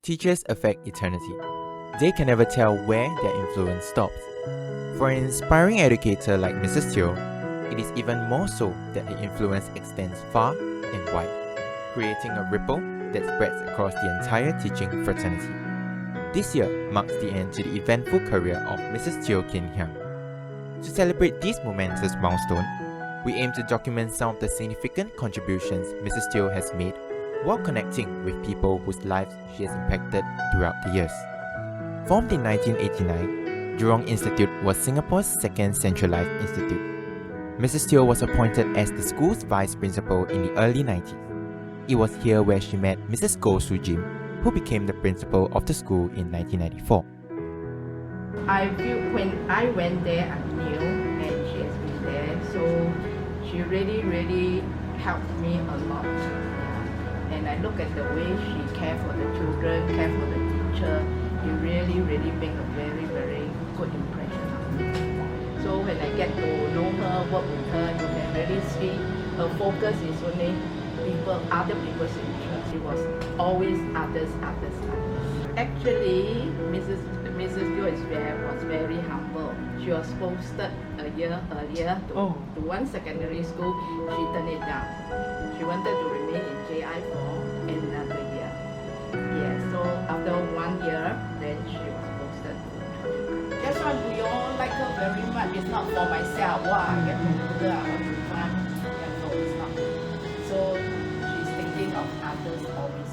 Teachers affect eternity. They can never tell where their influence stops. For an inspiring educator like Mrs. Teo, it is even more so that the influence extends far and wide, creating a ripple that spreads across the entire teaching fraternity. This year marks the end to the eventful career of Mrs. Teo Khin Hiang. To celebrate this momentous milestone, we aim to document some of the significant contributions Mrs. Teo has made while connecting with people whose lives she has impacted throughout the years. Formed in 1989, Jurong Institute was Singapore's second centralised institute. Mrs. Teo was appointed as the school's vice principal in the early 90s. It was here where she met Mrs. Goh Soo Jim, who became the principal of the school in 1994. I feel when I went there, I'm new and she has been there, so she really helped me a lot. And I look at the way she cared for the children, cared for the teacher, it really make a very good impression on me. So when I get to know her, work with her, you can really see her focus is only other people's interest. She was always others. Actually, Mrs. Teo was very humble. She was posted a year earlier to one secondary school. She turned it down. She wanted to remain in JI for another year. Yeah, so after 1 year, then she was posted to Choa Chu Kang. That's why we all like her very much. It's not for myself. Wow, I get promoted, I want to run. Yeah, no, it's not. So she's thinking of others always.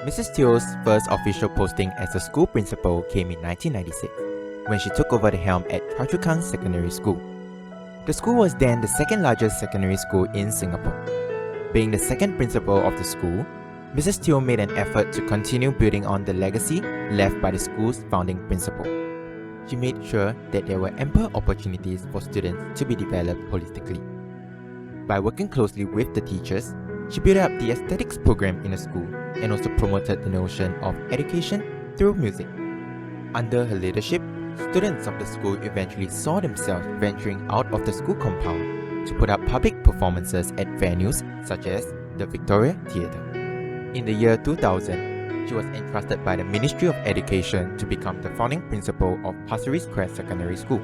Mrs. Teo's first official posting as a school principal came in 1996, when she took over the helm at Choa Chu Kang Secondary School. The school was then the second largest secondary school in Singapore. Being the second principal of the school, Mrs. Teo made an effort to continue building on the legacy left by the school's founding principal. She made sure that there were ample opportunities for students to be developed holistically. By working closely with the teachers, she built up the aesthetics program in the school and also promoted the notion of education through music. Under her leadership, students of the school eventually saw themselves venturing out of the school compound to put up public performances at venues such as the Victoria Theatre. In the year 2000, she was entrusted by the Ministry of Education to become the founding principal of Pasir Ris Crest Secondary School.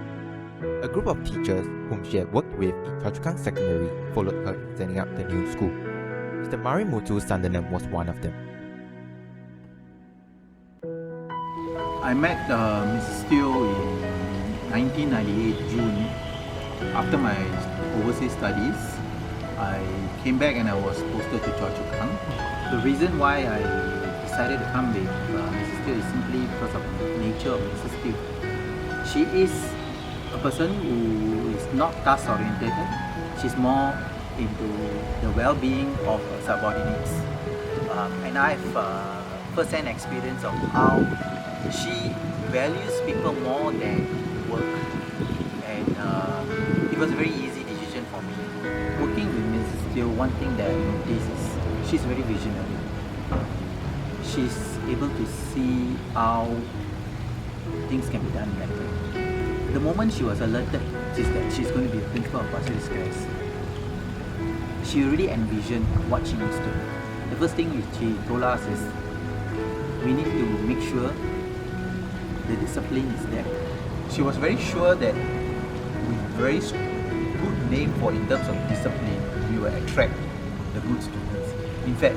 A group of teachers whom she had worked with in Choa Chu Kang Secondary followed her in setting up the new school. Mr. Marimutu Sundaram was one of them. I met Mrs. Teo in 1998 June. After my overseas studies, I came back and I was posted to Choa Chu Kang. The reason why I decided to come with Mrs. Teo is simply because of the nature of Mrs. Teo. She is a person who is not task orientated. She's more into the well-being of her subordinates. And I have first-hand experience of how she values people more than work. And it was a very easy decision for me. Working with Mrs. Teo, one thing that I noticed is she's very visionary. She's able to see how things can be done better. The moment she was alerted that she's going to be a principal of Pasir Ris Crest, she already envisioned what she needs to do. The first thing she told us is we need to make sure the discipline is there. She was very sure that with very good name for in terms of discipline, we will attract the good students. In fact,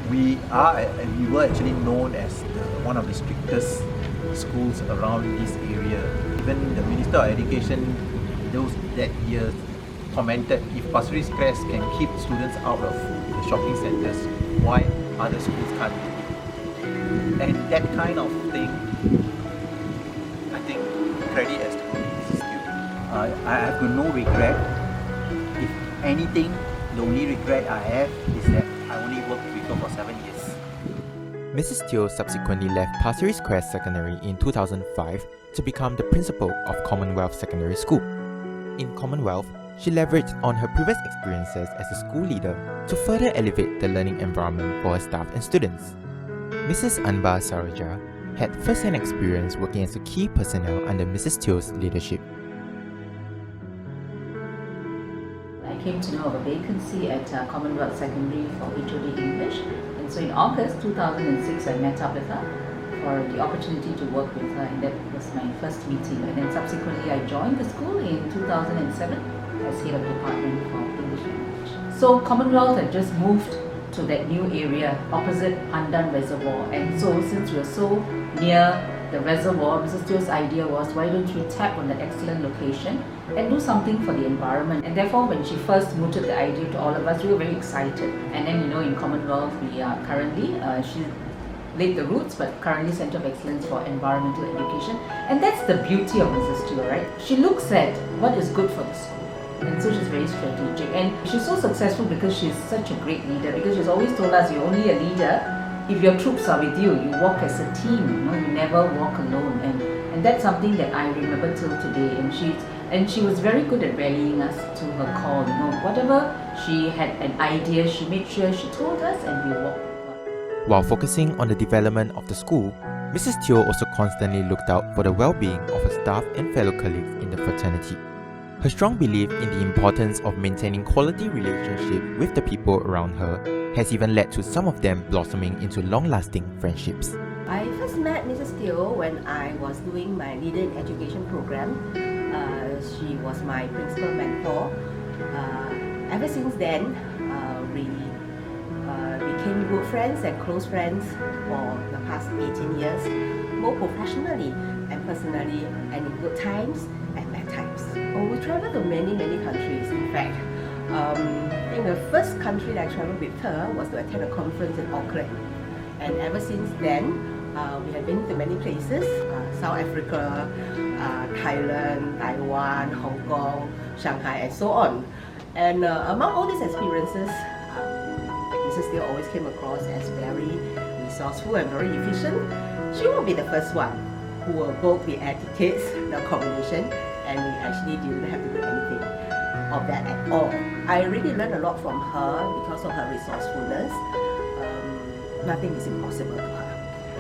we were actually known as one of the strictest schools around this area. Even the Minister of Education that year commented, if Pasir Ris Crest can keep students out of the shopping centres, why other schools can't do it? And that kind of thing, I think credit has to go to Mrs. Teo. I have no regret. If anything, the only regret I have is that I only worked with her for 7 years. Mrs. Teo subsequently left Pasir Ris Crest Secondary in 2005 to become the principal of Commonwealth Secondary School. In Commonwealth, she leveraged on her previous experiences as a school leader to further elevate the learning environment for her staff and students. Mrs. Anbar Saraja had first-hand experience working as a key personnel under Mrs. Teo's leadership. I came to know of a vacancy at Commonwealth Secondary for HOD English, and And so in August 2006, I met up with her for the opportunity to work with her, and that was my first meeting. And then subsequently, I joined the school in 2007 as head of department for English language. So Commonwealth had just moved to that new area opposite Pandan Reservoir, and so since we were so near the reservoir, Mrs. Teo's idea was, why don't we tap on that excellent location and do something for the environment? And therefore, when she first mooted the idea to all of us, we were very excited. And then, in Commonwealth, we are currently, she laid the roots, but currently Centre of Excellence for Environmental Education. And that's the beauty of Mrs. Teo, right? She looks at what is good for the school. And so she's very strategic. And she's so successful because she's such a great leader, because she's always told us, you're only a leader if your troops are with you. You walk as a team, you never walk alone. And that's something that I remember till today. And she was very good at rallying us to her call. Whatever she had an idea, she made sure she told us and we walked with her. While focusing on the development of the school, Mrs. Teo also constantly looked out for the well-being of her staff and fellow colleagues in the fraternity. Her strong belief in the importance of maintaining quality relationships with the people around her has even led to some of them blossoming into long-lasting friendships. I first met Mrs. Teo when I was doing my Leader in Education program. She was my principal mentor. Ever since then, we became good friends and close friends for the past 18 years, both professionally and personally, and in good times and bad times. We traveled to many countries. In fact, I think the first country that I traveled with her was to attend a conference in Auckland. And ever since then, we have been to many places, South Africa, Thailand, Taiwan, Hong Kong, Shanghai, and so on. And among all these experiences, Mrs. Teo always came across as very resourceful and very efficient. She will be the first one who will both the etiquettes, the combination, and we actually didn't have to do anything of that at all. I really learned a lot from her because of her resourcefulness. Nothing is impossible to her.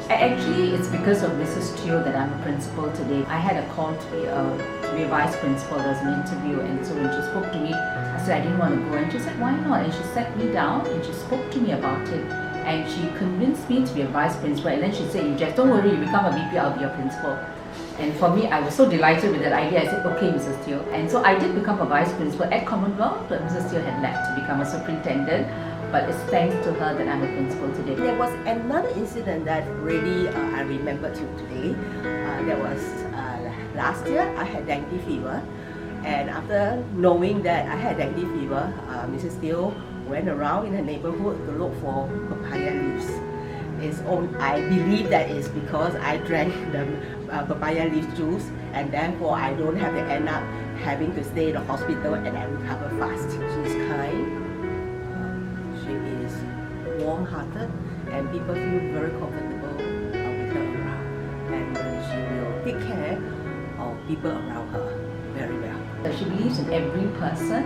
Actually, it's because of Mrs. Teo that I'm a principal today. I had a call to be a vice principal. There was an interview, and so when she spoke to me, I said I didn't want to go, and she said, why not? And she sat me down and she spoke to me about it, and she convinced me to be a vice principal. And then she said, Jeff, don't worry, you become a VP, I'll be your principal. And for me, I was so delighted with that idea. I said, okay, Mrs. Teo. And so I did become a vice principal at Commonwealth, but Mrs. Teo had left to become a superintendent. But it's thanks to her that I'm a principal today. There was another incident that really I remember till today. That was last year. I had dengue fever, and after knowing that I had dengue fever, Mrs. Teo went around in her neighborhood to look for papaya leaves. I believe that is because I drank the papaya leaf juice, and therefore I don't have to end up having to stay in the hospital and I recover fast. She's kind. Warm-hearted, and people feel very comfortable with her around, and she will take care of people around her very well. She believes in every person,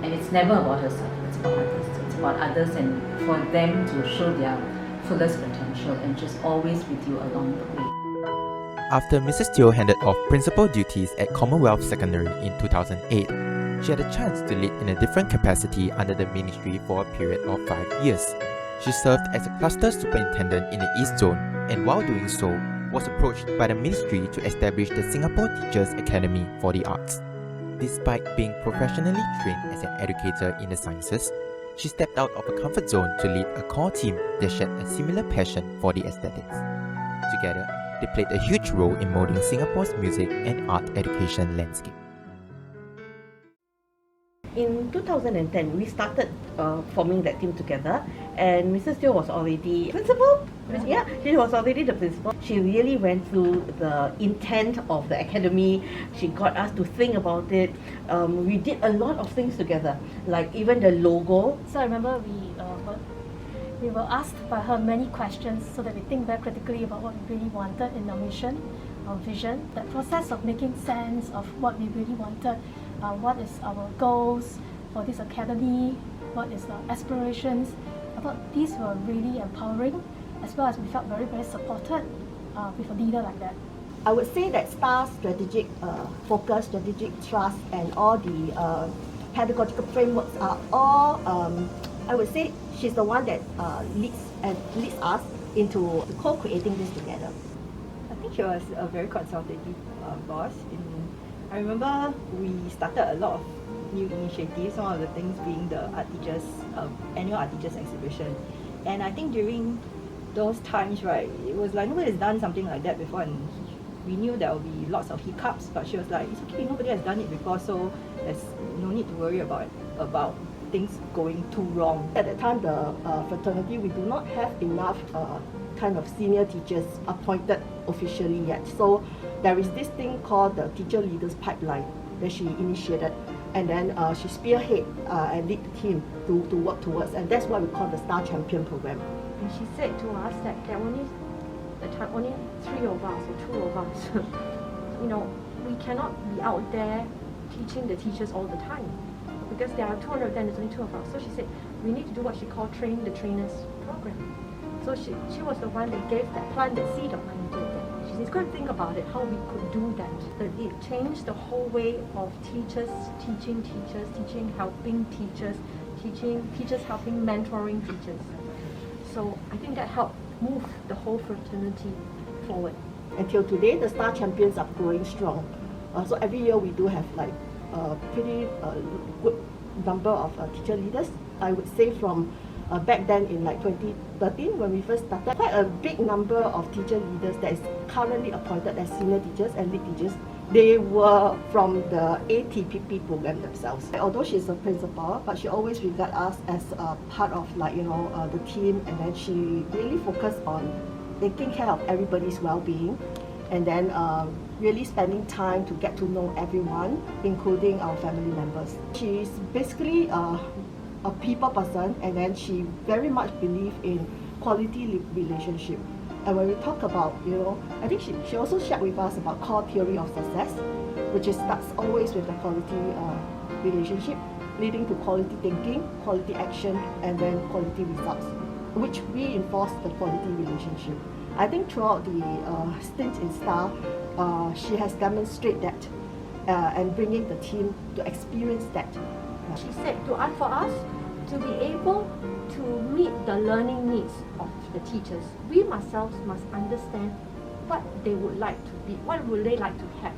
and it's never about herself, it's about others. It's about others and for them to show their fullest potential, and just always with you along the way. After Mrs. Teo handed off principal duties at Commonwealth Secondary in 2008, she had a chance to lead in a different capacity under the ministry for a period of 5 years. She served as a Cluster Superintendent in the East Zone, and while doing so, was approached by the ministry to establish the Singapore Teachers Academy for the Arts. Despite being professionally trained as an educator in the sciences, she stepped out of her comfort zone to lead a core team that shared a similar passion for the aesthetics. Together, they played a huge role in molding Singapore's music and art education landscape. In 2010, we started forming that team together, and Mrs. Teo was already principal. Yeah, she was already the principal. She really went through the intent of the academy. She got us to think about it. We did a lot of things together, like even the logo. So I remember we were asked by her many questions so that we think very critically about what we really wanted in our mission, our vision. That process of making sense of what we really wanted. What is our goals for this academy, what is our aspirations. I thought these were really empowering, as well as we felt very supported with a leader like that. I would say that STAR's strategic focus, strategic trust, and all the pedagogical frameworks are all I would say she's the one that leads us into co-creating this together. I think she was a very consultative boss. I remember we started a lot of new initiatives, one of the things being the art teachers, annual art teachers exhibition. And I think during those times, right, it was like nobody has done something like that before, and we knew there would be lots of hiccups, but she was like, it's okay, nobody has done it before, so there's no need to worry about things going too wrong. At that time, the fraternity, we do not have enough kind of senior teachers appointed officially yet. So there is this thing called the teacher leaders pipeline that she initiated, and then she spearhead and lead the team to work towards, and that's what we call the Star Champion program. And she said to us that there only 3 of us or 2 of us. You know, we cannot be out there teaching the teachers all the time, because there are 200 of them, there's only 2 of us. So she said we need to do what she called train the trainers program. So she was the one that planted the seed of idea. She said, go and think about it, how we could do that. That it changed the whole way of teachers, teaching, helping teachers, teachers helping, mentoring teachers. So I think that helped move the whole fraternity forward. Until today, the Star Champions are growing strong. So every year we do have like a pretty good number of teacher leaders. I would say from back then in like 2013 when we first started, quite a big number of teacher leaders that is currently appointed as senior teachers and lead teachers. They were from the ATPP program themselves. Although she's a principal, but she always regards us as a part of like, you know, the team, and then she really focused on taking care of everybody's well-being, and then really spending time to get to know everyone, including our family members. She's basically a people person, and then she very much believes in quality relationship. And when we talk about, you know, I think she also shared with us about core theory of success, which starts always with the quality relationship, leading to quality thinking, quality action, and then quality results, which reinforce the quality relationship. I think throughout the stint in STAR, she has demonstrated that and bringing the team to experience that. She said for us to be able to meet the learning needs of the teachers, we ourselves must understand what they would like to be, what would they like to have.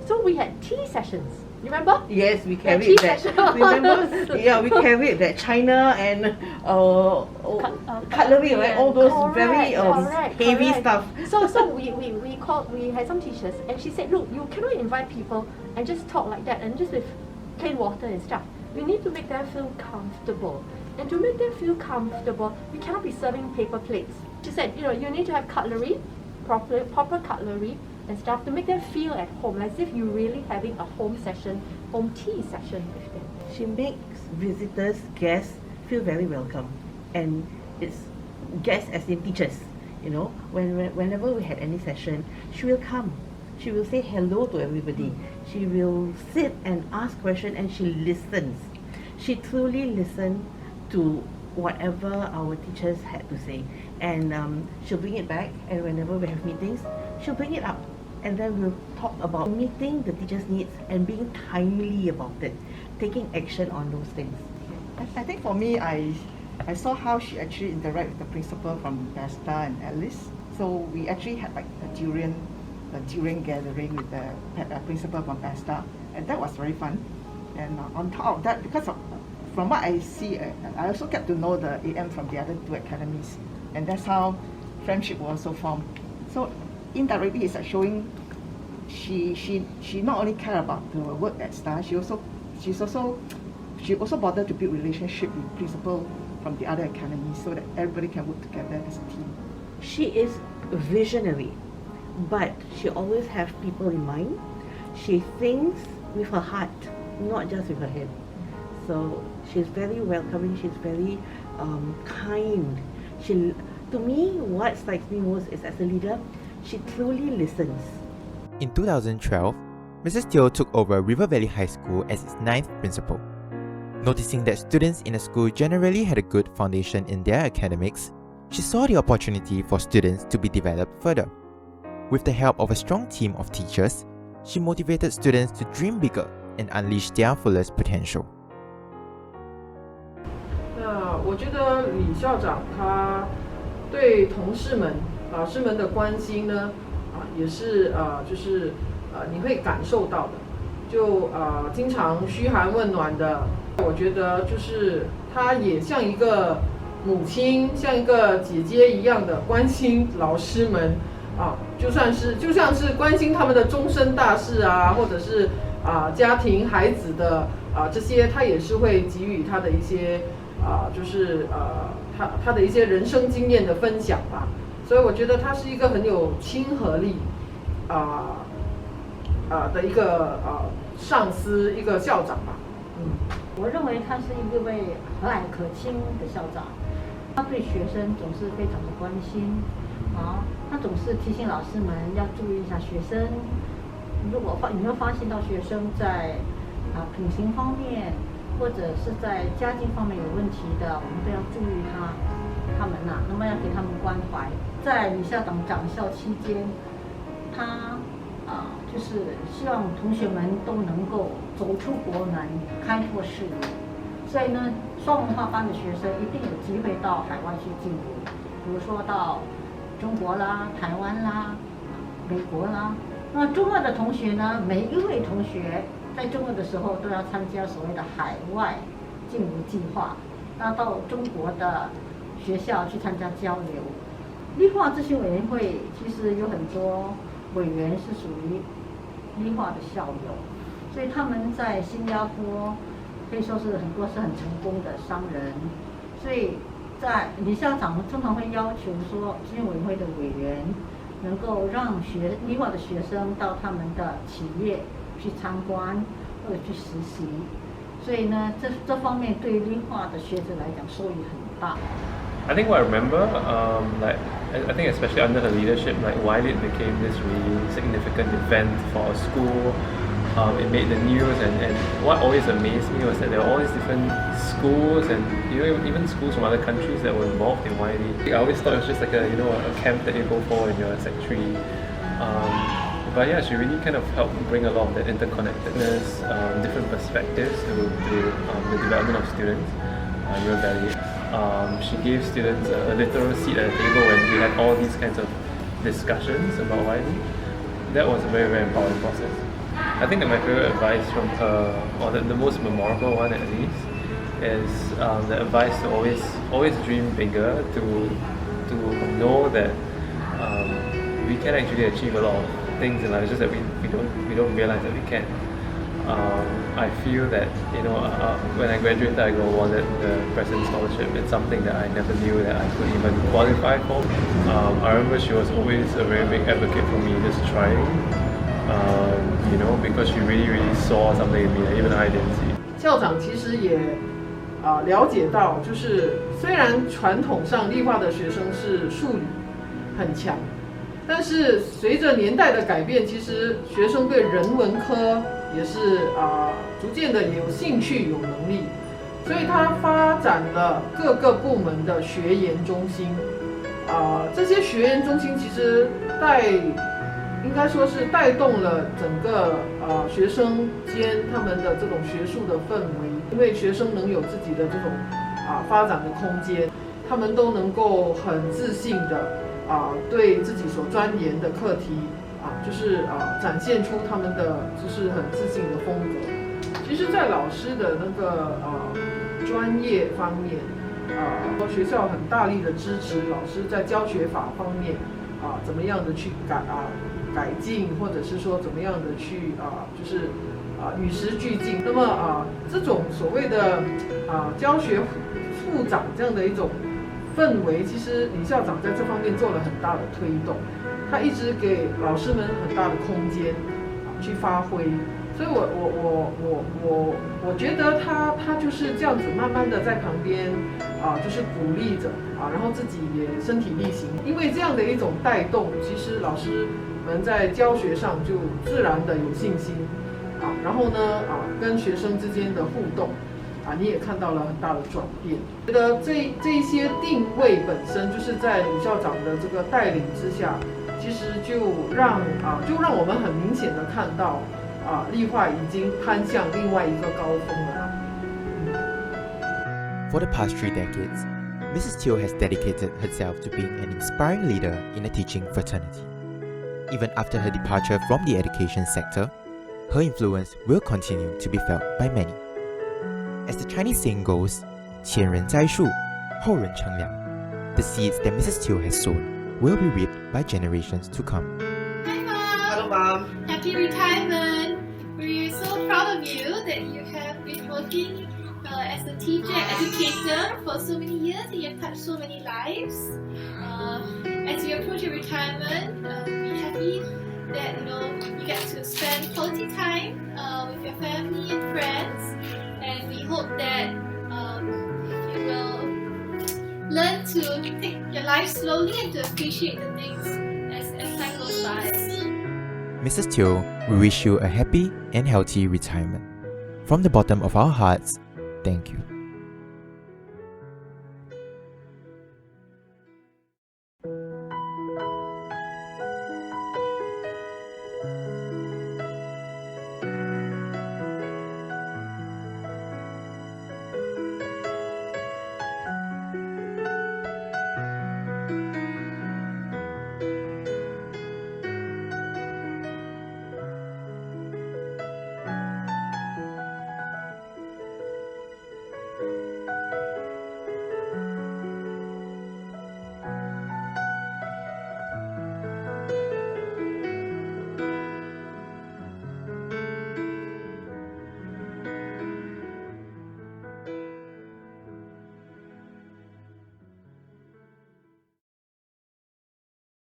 So we had tea sessions. You remember? Yes, we carried that. Remember? Yeah, we carried that china and cutlery, right? All those very heavy stuff. So we had some teachers, and she said, look, you cannot invite people and just talk like that and just with plain water and stuff. We need to make them feel comfortable. And to make them feel comfortable, we cannot be serving paper plates. She said, you know, you need to have cutlery, proper cutlery and stuff to make them feel at home, as if you're really having a home tea session with them. She makes visitors, guests, feel very welcome. And it's guests as in teachers, you know. Whenever we had any session, she will come. She will say hello to everybody. She will sit and ask questions, and she listens. She truly listens to whatever our teachers had to say, and she'll bring it back, and whenever we have meetings, she'll bring it up, and then we'll talk about meeting the teachers' needs and being timely about it, taking action on those things. I think for me, I saw how she actually interacted with the principal from Besta and Alice. So we actually had like a durian gathering with the principal from Besta, and that was very fun. And on top of that, because from what I see, I also get to know the AM from the other 2 academies, and that's how friendship was also formed. So indirectly, it's like showing she not only care about the work at STAR, she also bothered to build relationship with principal from the other academies so that everybody can work together as a team. She is visionary, but she always has people in mind. She thinks with her heart, not just with her head. So she's very welcoming, she's very kind. To me, what strikes me most is as a leader, she truly listens. In 2012, Mrs. Teo took over River Valley High School as its 9th principal. Noticing that students in the school generally had a good foundation in their academics, she saw the opportunity for students to be developed further. With the help of a strong team of teachers, she motivated students to dream bigger and unleash their fullest potential. 我觉得李校长他对同事们、老师们的关心呢，也是就是你会感受到的，就经常嘘寒问暖的。我觉得就是他也像一个母亲，像一个姐姐一样的关心老师们就像是关心他们的终身大事啊，或者是家庭孩子的这些，他也是会给予他的一些就是他的一些人生经验的分享吧。所以我觉得他是一个很有亲和力的一个上司，一个校长吧。我认为他是一位和蔼可亲的校长，他对学生总是非常的关心他总是提醒老师们要注意一下学生。如果有没有发现到学生在品行方面，或者是在家境方面有问题的，我们都要注意他们那么要给他们关怀。在李校长掌校期间，他就是希望同学们都能够走出国门，开拓视野。所以呢，双文化班的学生一定有机会到海外去进步，比如说到中国啦、台湾啦、美国啦。那中二的同学呢，每一位同学在中二的时候都要参加所谓的海外进步计划，那到中国的学校去参加交流。立化咨询委员会其实有很多委员是属于立化的校友，所以他们在新加坡可以说是很多是很成功的商人。所以在李校长通常会要求说，咨询委员会的委员能够让立化的学生到他们的企业去参观或者去实习。所以呢，这方面对立化的学者来讲收益很大。I think what I remember, I think especially under her leadership, like Wiley became this really significant event for our school. It made the news, and what always amazed me was that there were all these different schools and even schools from other countries that were involved in Wiley. I always thought it was just like a camp that you go for when you're a Sec 3. But yeah, she really kind of helped bring a lot of that interconnectedness, different perspectives to the development of students. Your Valley. She gave students a literal seat at the table when we had all these kinds of discussions about Wiley. That was a very, very empowering process. I think that my favorite advice from her, or the most memorable one at least, is the advice to always dream bigger, to know that we can actually achieve a lot of things in life. It's just that we don't realize that we can. I feel that when I graduated, I got awarded the President's Scholarship. It's something that I never knew that I could even qualify for. I remember she was always a very big advocate for me just trying, because she really, really saw something in me that even I didn't see. 校长其实也了解到，就是虽然传统上立化的学生是数理很强，但是随着年代的改变，其实学生对人文科也是逐渐的有兴趣、有能力，所以他发展了各个部门的学研中心。这些学研中心其实应该说是带动了整个学生间他们的这种学术的氛围，因为学生能有自己的这种发展的空间，他们都能够很自信的对自己所钻研的课题就是展现出他们的就是很自信的风格。其实，在老师的那个专业方面，学校很大力的支持老师在教学法方面怎么样的去改进，或者是说怎么样的去就是与时俱进。那么这种所谓的教学副长这样的一种氛围，其实李校长在这方面做了很大的推动，他一直给老师们很大的空间去发挥。所以我觉得他就是这样子慢慢的在旁边就是鼓励着然后自己也身体力行。因为这样的一种带动，其实老师们在教学上就自然的有信心然后呢跟学生之间的互动你也看到了很大的转变。觉得这一些定位本身就是在李校长的这个带领之下，其实就让我们很明显的看到立化已经攀向另外一个高峰了。For the past 3 decades, Mrs. Teo has dedicated herself to being an inspiring leader in a teaching fraternity. Even after her departure from the education sector, her influence will continue to be felt by many. As the Chinese saying goes, 前人栽树，后人乘凉. The seeds that Mrs. Teo has sown will be reaped by generations to come. Hi Mom! Hello, Mom. Happy retirement! We're so proud of you that you have been working as a teacher, educator for so many years and you have touched so many lives. As you approach your retirement, be happy that you get to spend quality time with your family and friends, and we hope that you will learn to take your life slowly and to appreciate the things as time goes by. Mrs. Teo, we wish you a happy and healthy retirement. From the bottom of our hearts, thank you.